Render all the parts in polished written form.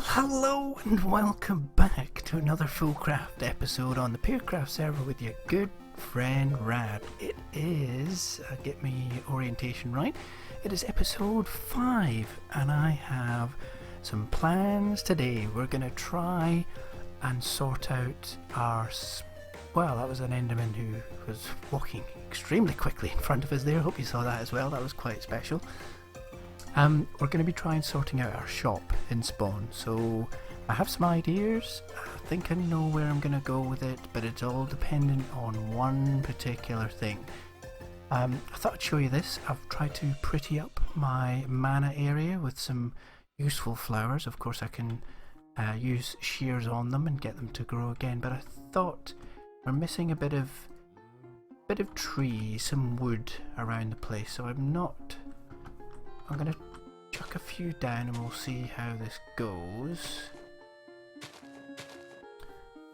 Well, hello and welcome back to another Foolcraft episode on the Peercraft server with your good friend Rad. It is, get me orientation right, it is episode 5 and I have some plans today. We're going to try and sort out our... Well, that was an Enderman who was walking extremely quickly in front of us there. Hope you saw that as well. That was quite special. We're going to be trying sorting out our shop in spawn, so I have some ideas. I think I know where I'm going to go with it, but it's all dependent on one particular thing. I thought I'd show you this. I've tried to pretty up my mana area with some useful flowers. Of course I can use shears on them and get them to grow again, but I thought we're missing a bit of tree, some wood around the place, so I'm going to chuck a few down and we'll see how this goes.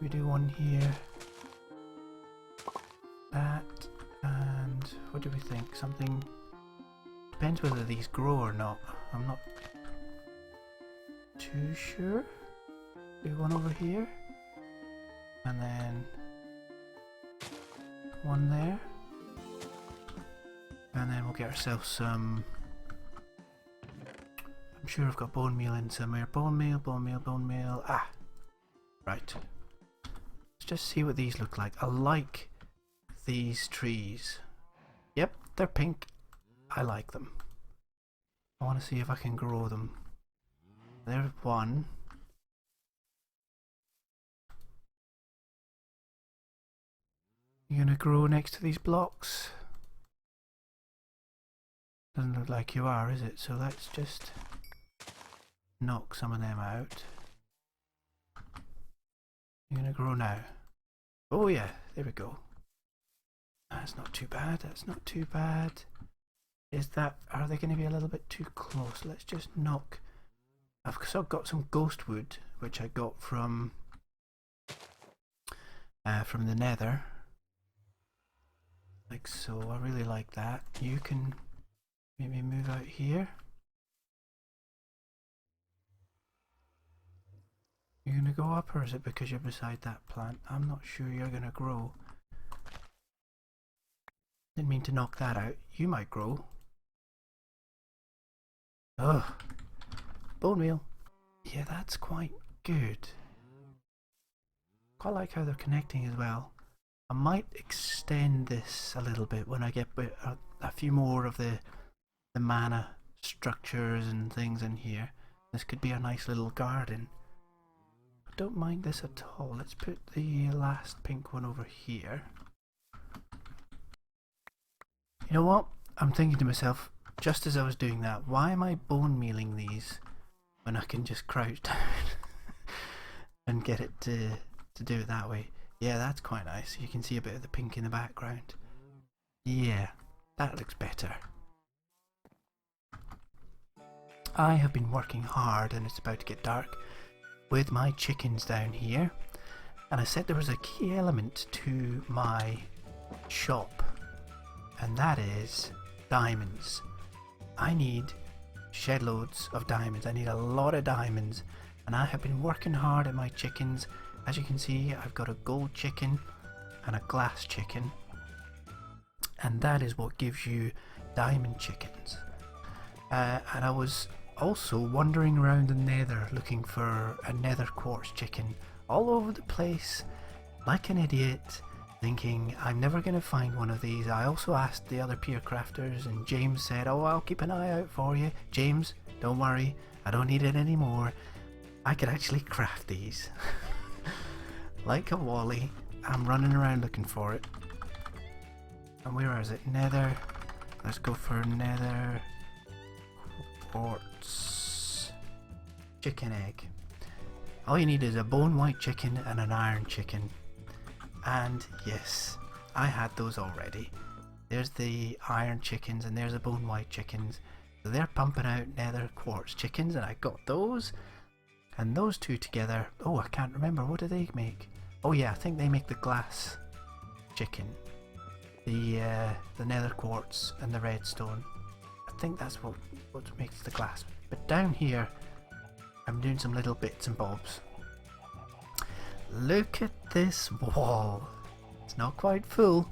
We do one here, that, and what do we think? Something, depends whether these grow or not. I'm not too sure. Do one over here, and then one there, and then we'll get ourselves some... I'm sure I've got bone meal in somewhere. Bone meal, bone meal, bone meal. Ah! Right. Let's just see what these look like. I like these trees. Yep, they're pink. I like them. I want to see if I can grow them. There's one. You gonna grow next to these blocks? Doesn't look like you are, is it? So let's just knock some of them out. You're gonna grow now. Oh yeah, there we go. That's not too bad, that's not too bad. Are they gonna be a little bit too close? Let's just knock. I've got some ghost wood, which I got from the nether. Like so, I really like that. You can maybe move out here. You're gonna go up, or is it because you're beside that plant? I'm not sure you're gonna grow. Didn't mean to knock that out. You might grow. Ugh. Bone meal. Yeah, that's quite good. Quite like how they're connecting as well. I might extend this a little bit when I get a few more of the mana structures and things in here. This could be a nice little garden. Don't mind this at all. Let's put the last pink one over here. You know what? I'm thinking to myself, just as I was doing that, why am I bone mealing these when I can just crouch down and get it to do it that way? Yeah, that's quite nice. You can see a bit of the pink in the background. Yeah, that looks better. I have been working hard, and it's about to get dark, with my chickens down here, and I said there was a key element to my shop, and that is diamonds. I need shed loads of diamonds. I need a lot of diamonds, and I have been working hard at my chickens. As you can see, I've got a gold chicken and a glass chicken, and that is what gives you diamond chickens. And I was also wandering around the nether looking for a nether quartz chicken all over the place like an idiot, thinking I'm never going to find one of these. I also asked the other peer crafters, and James said, oh, I'll keep an eye out for you. James, don't worry, I don't need it anymore. I could actually craft these. Like a Wally, I'm running around looking for it. And where is it? Nether. Let's go for nether quartz chicken egg. All you need is a bone white chicken and an iron chicken. And yes, I had those already. There's the iron chickens and there's the bone white chickens. So they're pumping out nether quartz chickens, and I got those. And those two together, oh, I can't remember, what do they make? Oh yeah, I think they make the glass chicken. The nether quartz and the redstone. I think that's what makes the glass. But down here, I'm doing some little bits and bobs. Look at this wall. It's not quite full,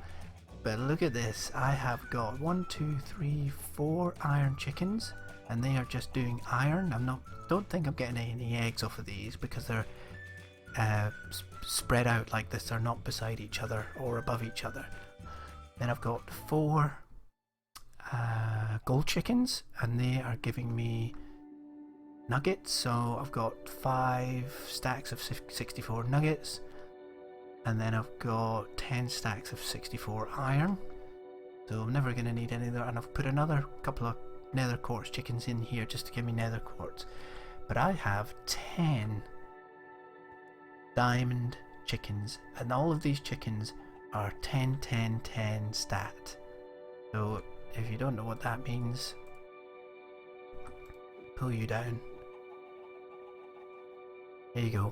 but look at this. I have got 1, 2, 3, 4 iron chickens, and they are just doing iron. Don't think I'm getting any eggs off of these because they're spread out like this. They're not beside each other or above each other. Then I've got 4 gold chickens, and they are giving me nuggets. So I've got 5 stacks of 64 nuggets, and then I've got 10 stacks of 64 iron. So I'm never going to need any of that. And I've put another couple of nether quartz chickens in here just to give me nether quartz. But I have 10 diamond chickens, and all of these chickens are 10 10 10 stat. So if you don't know what that means, pull you down. There you go.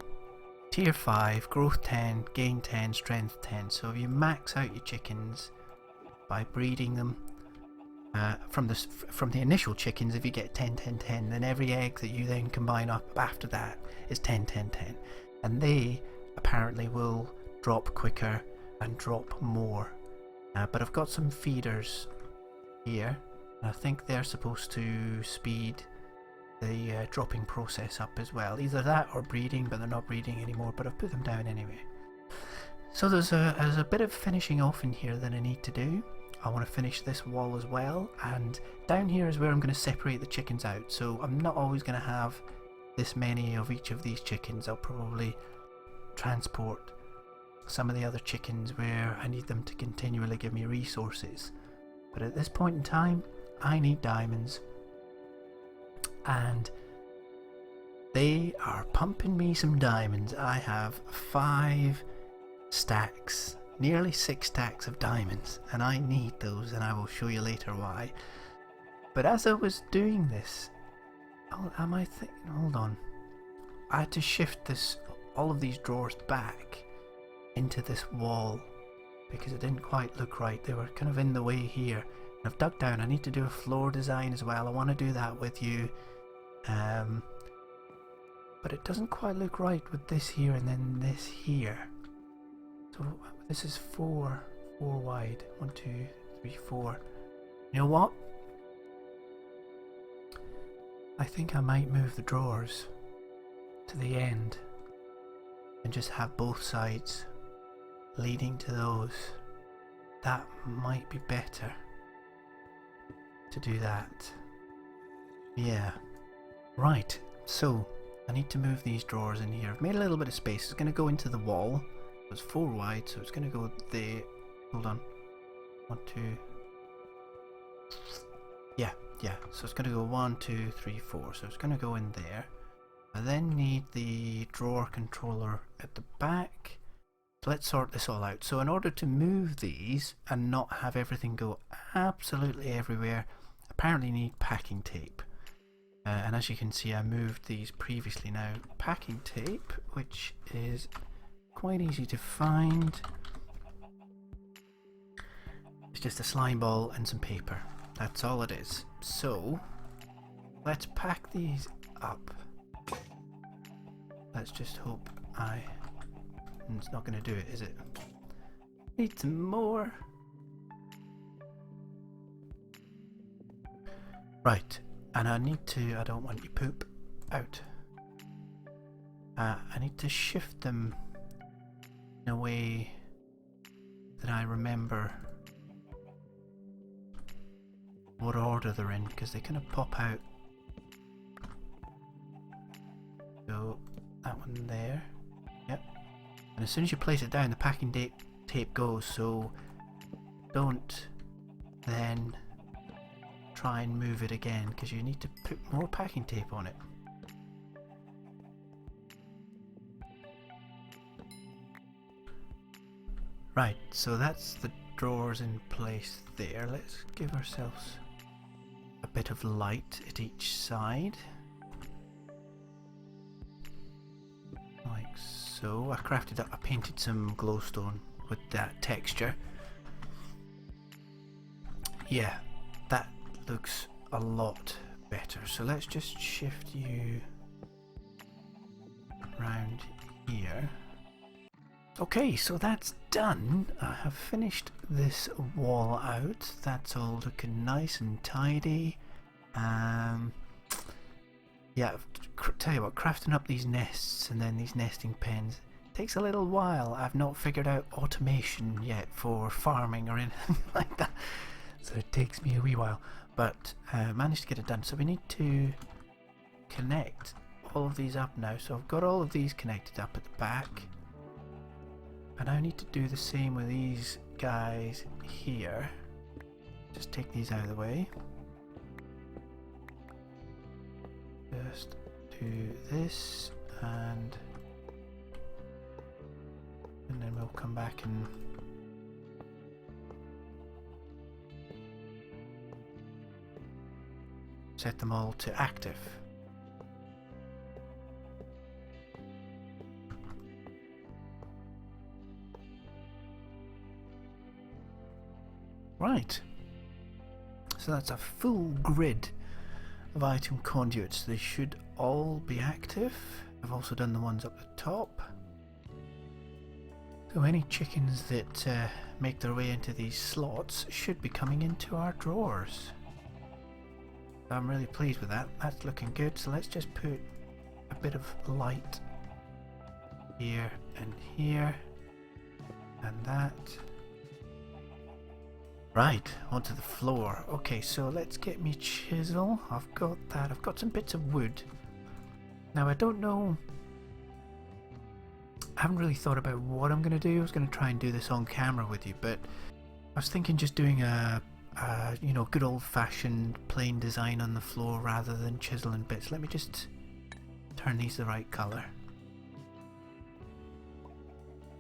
Tier 5, growth 10, gain 10, strength 10. So if you max out your chickens by breeding them from the initial chickens, if you get 10 10 10, then every egg that you then combine up after that is 10 10 10. And they apparently will drop quicker and drop more. But I've got some feeders here, and I think they're supposed to speed the dropping process up as well. Either that or breeding, but they're not breeding anymore, but I've put them down anyway. So there's a bit of finishing off in here that I need to do. I want to finish this wall as well, and down here is where I'm going to separate the chickens out. So I'm not always going to have this many of each of these chickens. I'll probably transport some of the other chickens where I need them to continually give me resources. But at this point in time, I need diamonds, and they are pumping me some diamonds. I have 5 stacks, nearly 6 stacks of diamonds, and I need those, and I will show you later why. But as I was doing this, hold on, I had to shift all of these drawers back into this wall because it didn't quite look right. They were kind of in the way here. And I've dug down. I need to do a floor design as well. I want to do that with you, but it doesn't quite look right with this here and then this here. So this is 4 wide. 1 2 3 4. You know what? I think I might move the drawers to the end and just have both sides leading to those. That might be better to do that. Yeah. Right, so I need to move these drawers in here. I've made a little bit of space. It's going to go into the wall. It's 4 wide, so it's going to go there. Hold on. 1 2. Yeah. So it's going to go 1 2 3 4. So it's going to go in there. I then need the drawer controller at the back. So let's sort this all out. So in order to move these and not have everything go absolutely everywhere, apparently need packing tape. And as you can see, I moved these previously. Now, packing tape, which is quite easy to find. It's just a slime ball and some paper. That's all it is. So let's pack these up. Let's just hope it's not going to do it, is it? Need some more. Right, and I don't want you poop out. I need to shift them in a way that I remember what order they're in, because they kind of pop out. So that one there, yep. And as soon as you place it down, the packing tape goes, so don't then try and move it again, because you need to put more packing tape on it. Right, so that's the drawers in place there. Let's give ourselves a bit of light at each side. Like so. I painted some glowstone with that texture. Yeah, that looks a lot better. So let's just shift you round here. Okay, so that's done. I have finished this wall out. That's all looking nice and tidy. Yeah, tell you what, crafting up these nests and then these nesting pens takes a little while. I've not figured out automation yet for farming or anything like that, so it takes me a wee while, but managed to get it done. So we need to connect all of these up now. So I've got all of these connected up at the back, and I need to do the same with these guys here. Just take these out of the way. Just do this, and then we'll come back and set them all to active. Right, so that's a full grid of item conduits. They should all be active. I've also done the ones up the top. So any chickens that make their way into these slots should be coming into our drawers. I'm really pleased with that. That's looking good. So let's just put a bit of light here and here and that. Right, onto the floor. Okay, so let's get me chisel. I've got that. I've got some bits of wood. Now I don't know, I haven't really thought about what I'm going to do. I was going to try and do this on camera with you, but I was thinking just doing a you know, good old-fashioned plain design on the floor rather than chiseling bits. Let me just turn these the right colour.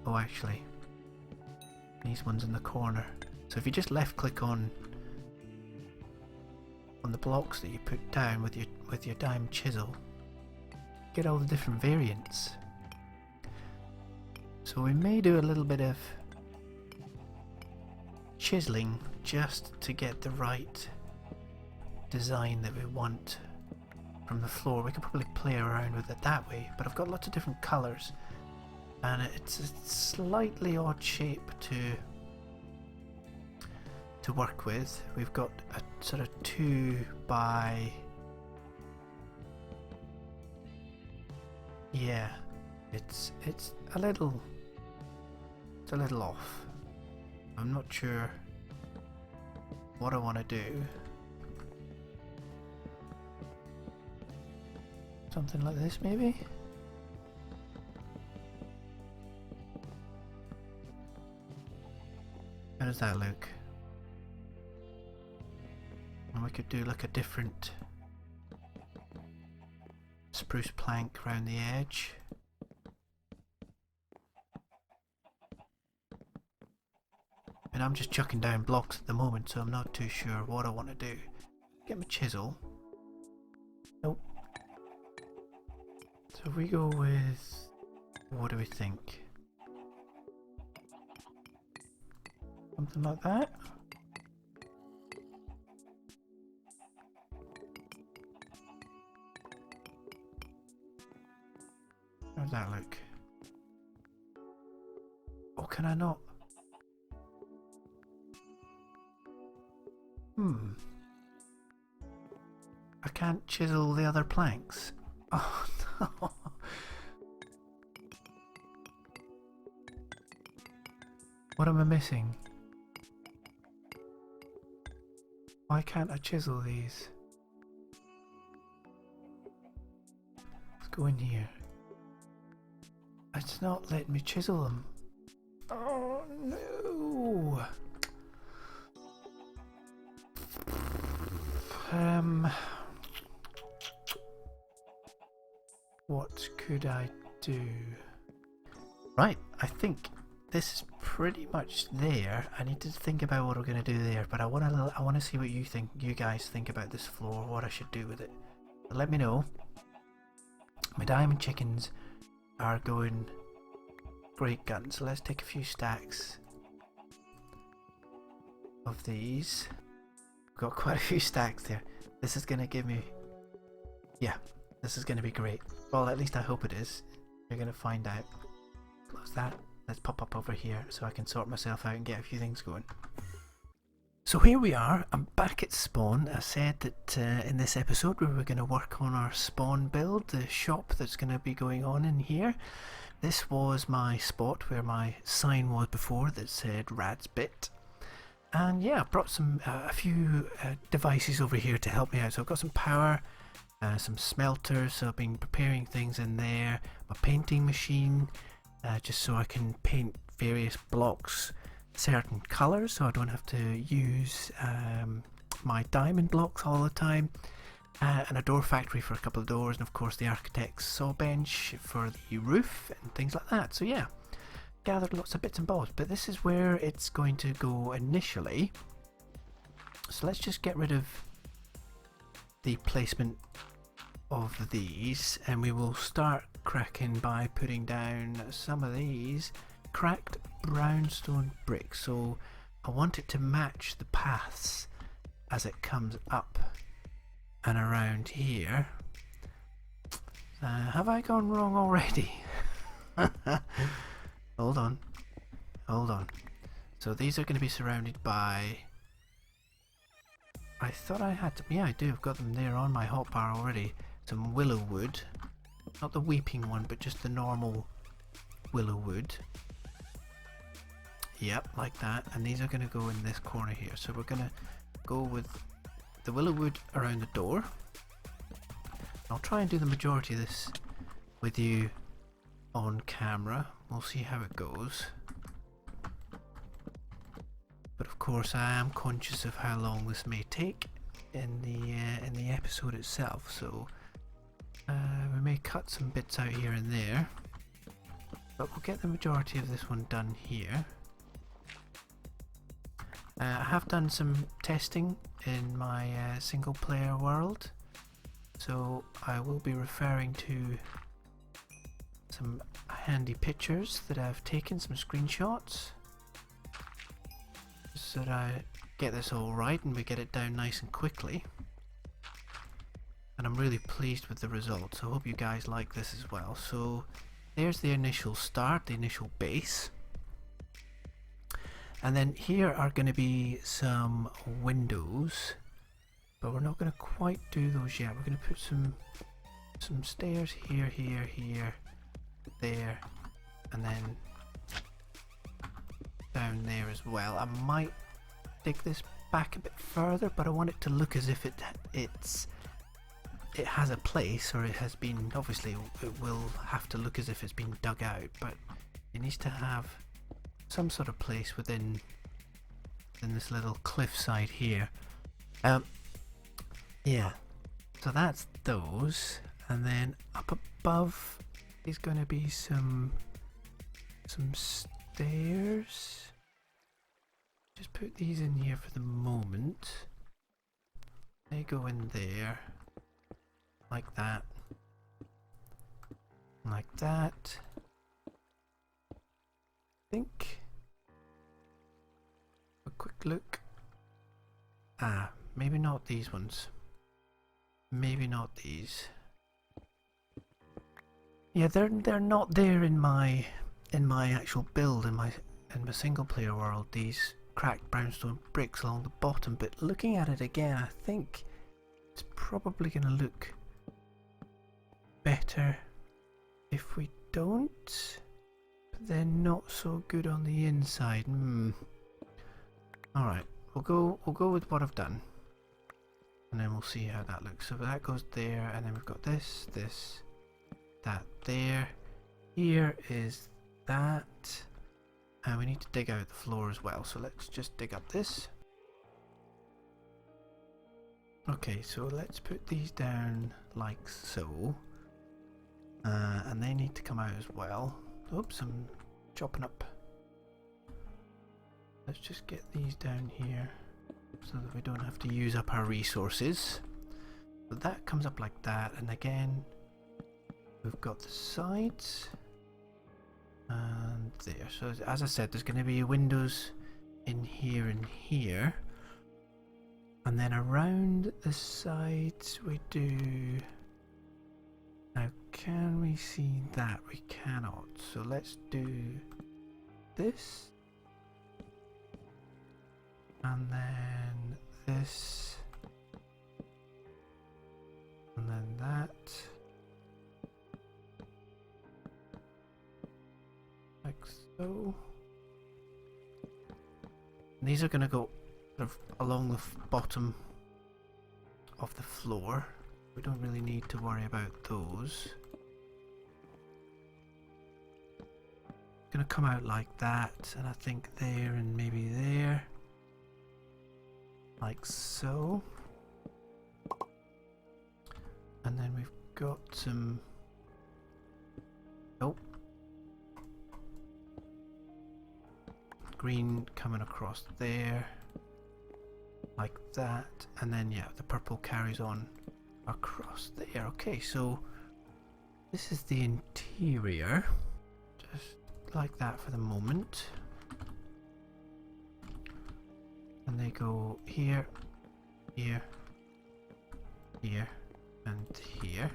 Oh, actually, these ones in the corner. So if you just left click on the blocks that you put down with your dime chisel, get all the different variants. So we may do a little bit of chiseling just to get the right design that we want from the floor. We could probably play around with it that way, but I've got lots of different colours, and it's a slightly odd shape to work with. We've got a sort of 2 by, yeah, it's a little off. I'm not sure what I want to do. Something like this maybe? How does that look? And we could do like a different spruce plank around the edge. And I'm just chucking down blocks at the moment, so I'm not too sure what I want to do. Get my chisel. Nope. So if we go with, what do we think? Something like that? How does that look? Or can I not? I can't chisel the other planks. Oh no. What am I missing? Why can't I chisel these? Let's go in here. It's not letting me chisel them. Oh no. What could I do? Right, I think this is pretty much there. I need to think about what we're going to do there, but I want to see what you guys think about this floor, what I should do with it. So let me know. My diamond chickens are going great guns, so let's take a few stacks of these. Got quite a few stacks there. This is going to give me, yeah, this is going to be great. Well, at least I hope it is. You're going to find out. Close that. Let's pop up over here so I can sort myself out and get a few things going. So here we are, I'm back at spawn. I said that in this episode we were going to work on our spawn build, the shop that's going to be going on in here. This was my spot where my sign was before that said Rad's Bit. And yeah, I brought a few devices over here to help me out. So I've got some power, some smelters, so I've been preparing things in there. My painting machine, just so I can paint various blocks certain colours, so I don't have to use my diamond blocks all the time, and a door factory for a couple of doors, and of course the architect's saw bench for the roof and things like that. So yeah, gathered lots of bits and bobs, but this is where it's going to go initially. So let's just get rid of the placement of these, and we will start cracking by putting down some of these cracked brownstone bricks. So I want it to match the paths as it comes up and around here. Have I gone wrong already? Hold on. So these are going to be surrounded by, I thought I had to, yeah I do, I've got them there on my hotbar already. Some willow wood, not the weeping one but just the normal willow wood. Yep, like that, and these are going to go in this corner here. So we're going to go with the willow wood around the door. I'll try and do the majority of this with you on camera. We'll see how it goes. But of course I am conscious of how long this may take in the episode itself, so we may cut some bits out here and there, but we'll get the majority of this one done here. I have done some testing in my single player world, so I will be referring to some handy pictures that I've taken, some screenshots, so that I get this all right and we get it down nice and quickly. And I'm really pleased with the results, so I hope you guys like this as well. So there's the initial start, the initial base. And then here are going to be some windows, but we're not going to quite do those yet. We're going to put some stairs here, there, and then down there as well. I might dig this back a bit further, but I want it to look as if it has a place, or it has been, obviously it will have to look as if it's been dug out, but it needs to have some sort of place within this little cliffside here. Yeah, so that's those, and then up above is going to be some stairs. Just put these in here for the moment. They go in there like that, like that. I think a quick look. Maybe not these ones. Maybe not these. Yeah, they're not there in my actual build in my single player world. These cracked brownstone bricks along the bottom, but looking at it again, I think it's probably going to look better if we don't. But they're not so good on the inside. All right, we'll go with what I've done, and then we'll see how that looks. So that goes there, and then we've got this, that there. Here is that, and we need to dig out the floor as well. So let's just dig up this. Okay, so let's put these down like so, and they need to come out as well. Oops, I'm chopping up. Let's just get these down here so that we don't have to use up our resources. So that comes up like that, and again we've got the sides and there. So as I said, there's going to be windows in here and here, and then around the sides we do Now, can we see that? We cannot. So let's do this. And then this. And then that. Like so. And these are going to go sort of along the bottom of the floor. We don't really need to worry about those. It's going to come out like that, and I think there and maybe there. Like so. And then we've got some... Oh. Green coming across there. Like that. And then, yeah, the purple carries on across there. Okay, so this is the interior. Just like that for the moment. And they go here, here, here, and here.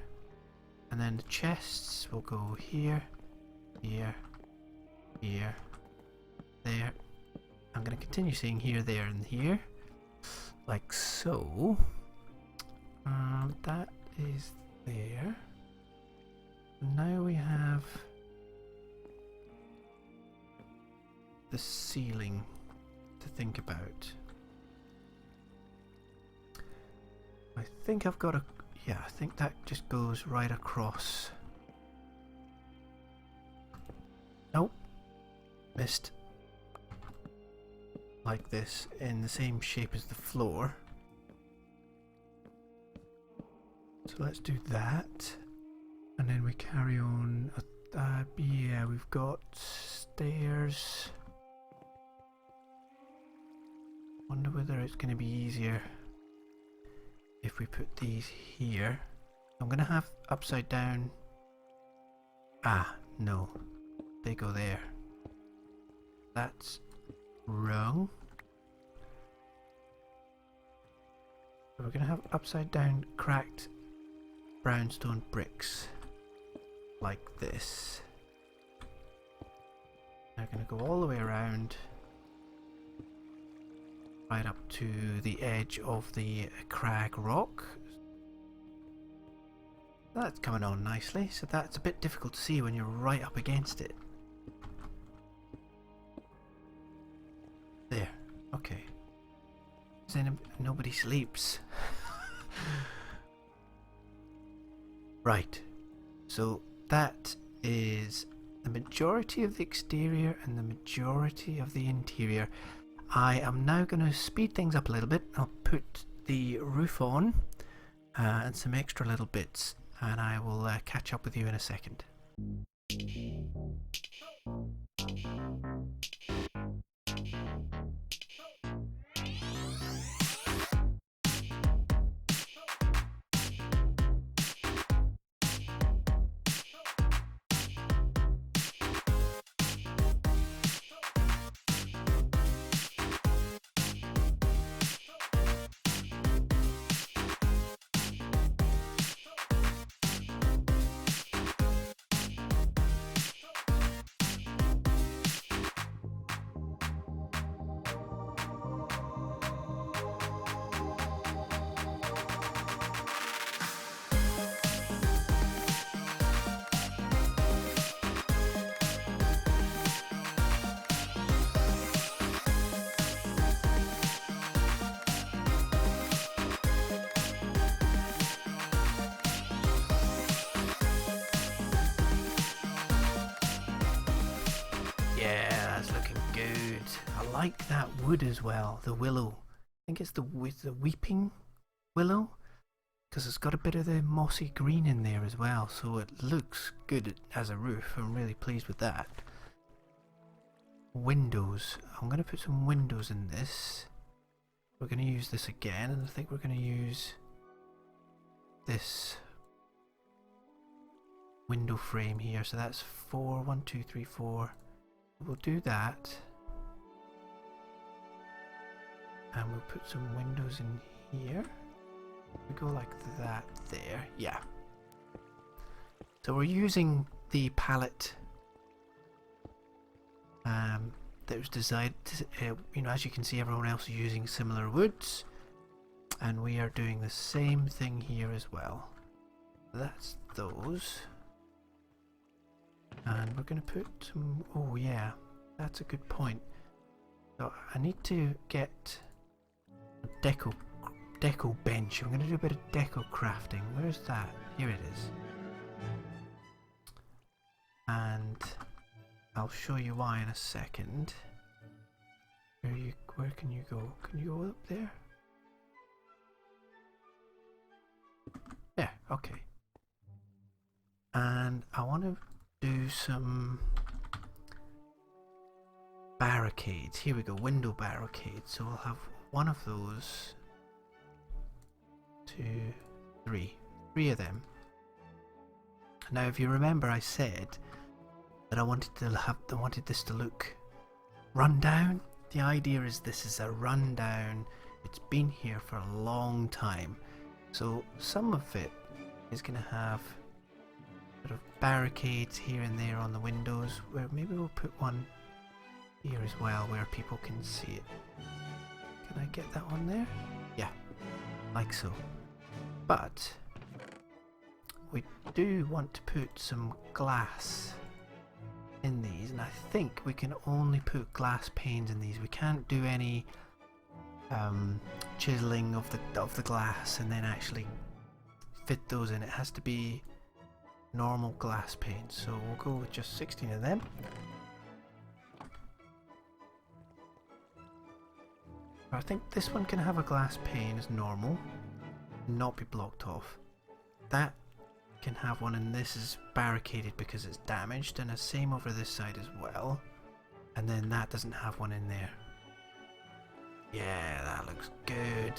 And then the chests will go here, here, here, there. I'm going to continue saying here, there, and here. Like so. That is there. Now we have the ceiling to think about. I think I've got a... Yeah, I think that just goes right across. Nope. Missed. Like this, in the same shape as the floor. So let's do that. And then we carry on. Yeah, we've got stairs. Wonder whether it's going to be easier if we put these here. I'm going to have upside down. Ah, no. They go there. That's wrong. So we're going to have upside down cracked brownstone bricks. Like this. They're going to go all the way around. Right up to the edge of the crag rock. That's coming on nicely, so that's a bit difficult to see when you're right up against it. There, okay. Nobody sleeps. Right, so that is the majority of the exterior and the majority of the interior. I am now going to speed things up a little bit. I'll put the roof on and some extra little bits, and I will catch up with you in a second. Yeah, that's looking good. I like that wood as well, the willow. I think it's the weeping willow, because it's got a bit of the mossy green in there as well, so it looks good as a roof. I'm really pleased with that. Windows. I'm going to put some windows in this. We're going to use this again, and I think we're going to use this window frame here. So that's 4, 1, 2, 3, 4. We'll do that, and we'll put some windows in here. We go like that there, yeah. So we're using the palette that was designed, you know, as you can see everyone else is using similar woods, and we are doing the same thing here as well. That's those, and we're going to put some, oh yeah, that's a good point. So I need to get a deco bench. I'm going to do a bit of deco crafting. Where's that? Here it is. And I'll show you why in a second. Where can you go? Can you go up there? Yeah, okay. And I want to do some barricades. Here we go, window barricades. So we'll have one of those, 2, 3. 3 of them. Now if you remember, I said that I wanted this to look run down. The idea is this is a rundown. It's been here for a long time. So some of it is going to have sort of barricades here and there on the windows, where maybe we'll put one here as well where people can see it. Can I get that one there? Yeah, like so. But we do want to put some glass in these, and I think we can only put glass panes in these. We can't do any chiseling of the glass and then actually fit those in. It has to be normal glass panes, so we'll go with just 16 of them. I think this one can have a glass pane as normal and not be blocked off. That can have one, and this is barricaded because it's damaged, and the same over this side as well. And then that doesn't have one in there. Yeah, that looks good.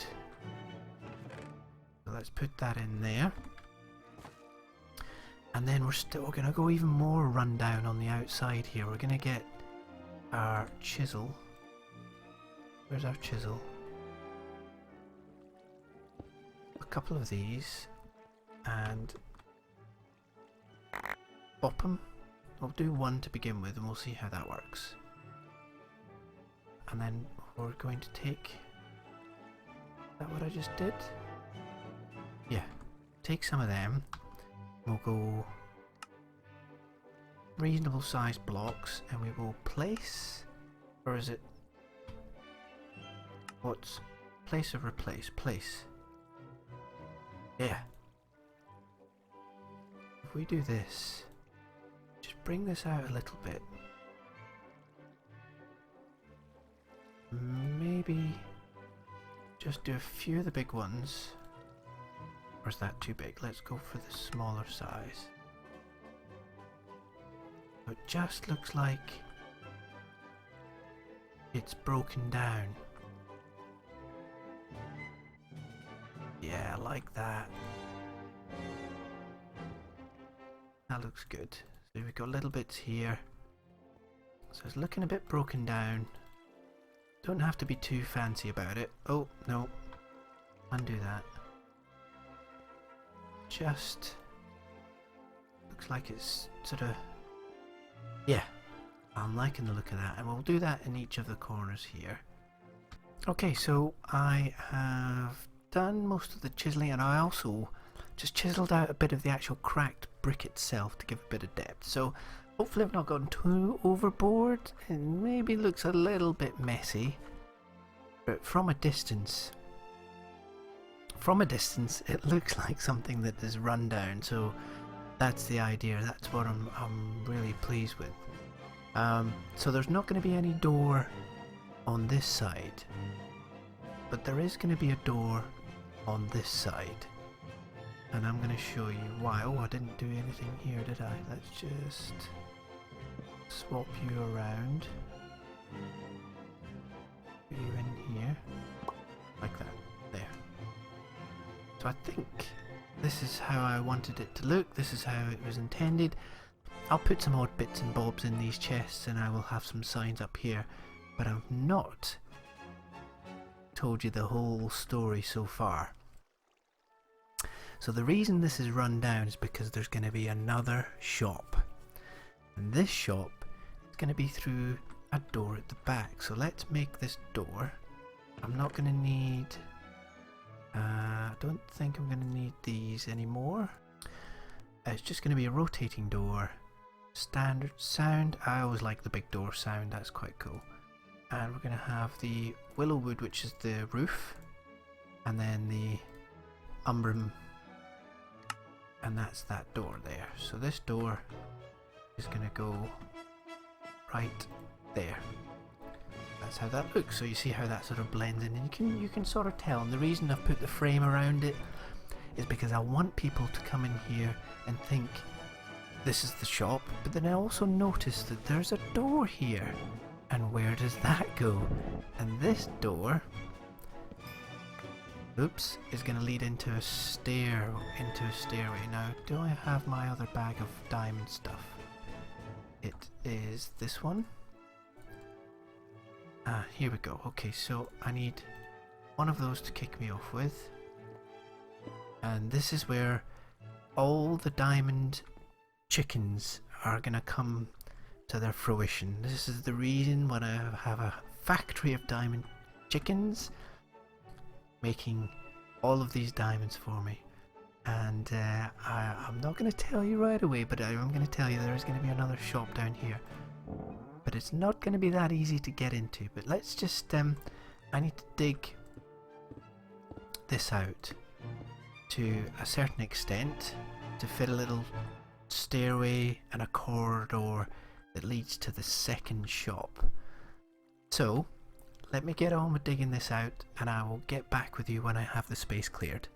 So let's put that in there. And then we're going to go even more rundown on the outside here. We're going to get our chisel. Where's our chisel? A couple of these, and pop them. We'll do one to begin with and we'll see how that works. And then we're going to take, is that what I just did? Yeah, take some of them. We'll go reasonable sized blocks and we will place, or is it, what's place or replace? Place. Yeah. If we do this, just bring this out a little bit. Maybe just do a few of the big ones. Or is that too big? Let's go for the smaller size. It just looks like it's broken down. Yeah, I like that. That looks good. So we've got little bits here. So it's looking a bit broken down. Don't have to be too fancy about it. Oh, no. Undo that. Just looks like it's sort of, yeah, I'm liking the look of that, and we'll do that in each of the corners here. Okay, so I have done most of the chiseling, and I also just chiseled out a bit of the actual cracked brick itself to give a bit of depth. So hopefully I've not gone too overboard. It maybe looks a little bit messy, but from a distance it looks like something that is run down. So that's the idea. That's what I'm really pleased with. So there's not going to be any door on this side, but there is going to be a door on this side, and I'm going to show you why. Oh, I didn't do anything here, did I? Let's just swap you around. Put you in here like that. There. So I think this is how I wanted it to look. This is how it was intended. I'll put some odd bits and bobs in these chests, and I will have some signs up here, but I've not told you the whole story so far. So the reason this is run down is because there's going to be another shop. And this shop is going to be through a door at the back. So let's make this door. I'm not going to need... I don't think I'm going to need these anymore. It's just going to be a rotating door. Standard sound. I always like the big door sound. That's quite cool. And we're going to have the willow wood, which is the roof. And then the umbrum. And that's that door there. So this door is going to go right there. That's how that looks. So you see how that sort of blends in, and you can sort of tell. And the reason I've put the frame around it is because I want people to come in here and think this is the shop, but then I also notice that there's a door here. And where does that go? And this door, oops, is going to lead into a stairway. Now, do I have my other bag of diamond stuff? It is this one. Ah, here we go. Okay, so I need one of those to kick me off with. And this is where all the diamond chickens are going to come to their fruition. This is the reason when I have a factory of diamond chickens making all of these diamonds for me. And I'm not going to tell you right away, but I'm going to tell you there's going to be another shop down here. But it's not going to be that easy to get into. But let's just, I need to dig this out to a certain extent to fit a little stairway and a corridor that leads to the second shop. So let me get on with digging this out, and I will get back with you when I have the space cleared.